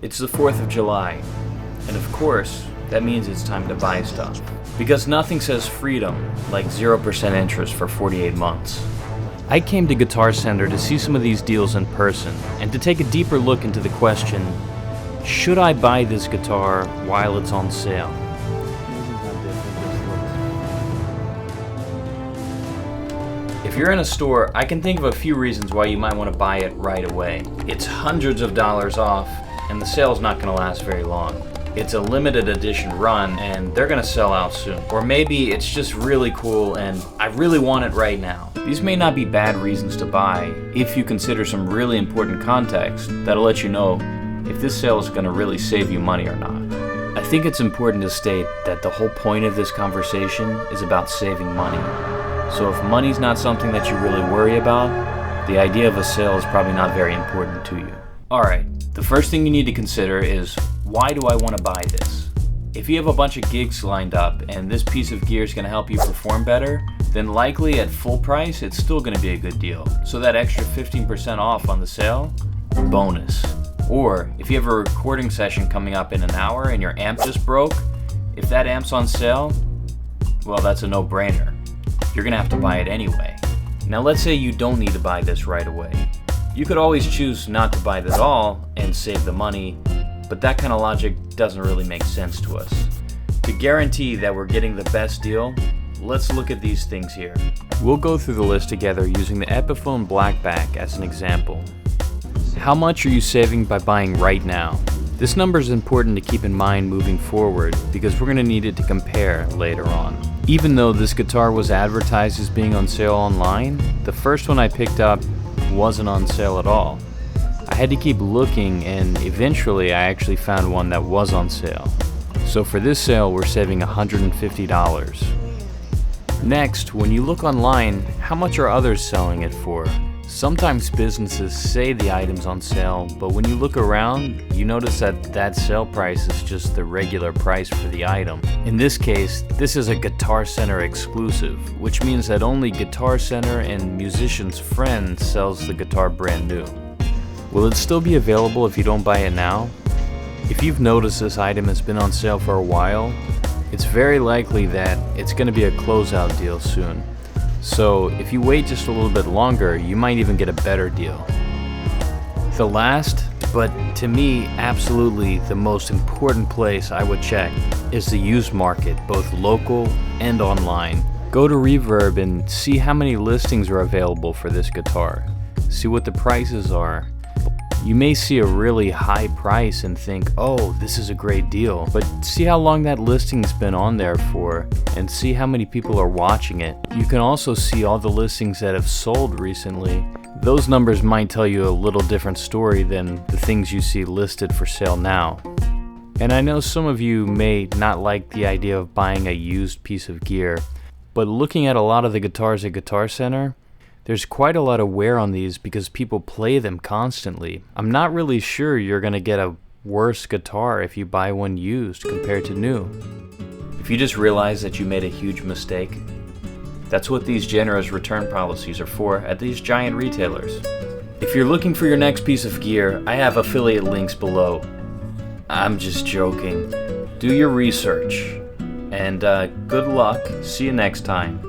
It's the 4th of July, and of course, that means it's time to buy stuff. Because nothing says freedom like 0% interest for 48 months. I came to Guitar Center to see some of these deals in person, and to take a deeper look into the question, should I buy this guitar while it's on sale? If you're in a store, I can think of a few reasons why you might want to buy it right away. It's hundreds of dollars off, and the sale's not going to last very long. It's a limited edition run, and they're going to sell out soon. Or maybe it's just really cool, and I really want it right now. These may not be bad reasons to buy if you consider some really important context that'll let you know if this sale is going to really save you money or not. I think it's important to state that the whole point of this conversation is about saving money. So if money's not something that you really worry about, the idea of a sale is probably not very important to you. Alright, the first thing you need to consider is, why do I want to buy this? If you have a bunch of gigs lined up and this piece of gear is going to help you perform better, then likely at full price it's still going to be a good deal. So that extra 15% off on the sale, bonus. Or if you have a recording session coming up in an hour and your amp just broke, if that amp's on sale, well, that's a no-brainer. You're gonna have to buy it anyway. Now let's say you don't need to buy this right away. You could always choose not to buy it at all and save the money, but that kind of logic doesn't really make sense to us. To guarantee that we're getting the best deal, let's look at these things here. We'll go through the list together using the Epiphone Blackback as an example. How much are you saving by buying right now? This number is important to keep in mind moving forward because we're going to need it to compare later on. Even though this guitar was advertised as being on sale online, the first one I picked up wasn't on sale at all. I had to keep looking, and eventually I actually found one that was on sale. So for this sale, we're saving $150. Next, when you look online, how much are others selling it for? Sometimes businesses say the item's on sale, but when you look around, you notice that sale price is just the regular price for the item. In this case, this is a Guitar Center exclusive, which means that only Guitar Center and Musician's Friend sells the guitar brand new. Will it still be available if you don't buy it now? If you've noticed this item has been on sale for a while, it's very likely that it's going to be a closeout deal soon. So if you wait just a little bit longer, you might even get a better deal. The last, but to me absolutely the most important place I would check, is the used market, both local and online. Go to Reverb and see how many listings are available for this guitar. See what the prices are. You may see a really high price and think, oh, this is a great deal, but see how long that listing's been on there for, and see how many people are watching it. You can also see all the listings that have sold recently. Those numbers might tell you a little different story than the things you see listed for sale now. And I know some of you may not like the idea of buying a used piece of gear, but looking at a lot of the guitars at Guitar Center, there's quite a lot of wear on these because people play them constantly. I'm not really sure you're going to get a worse guitar if you buy one used compared to new. If you just realize that you made a huge mistake, that's what these generous return policies are for at these giant retailers. If you're looking for your next piece of gear, I have affiliate links below. I'm just joking. Do your research. And good luck. See you next time.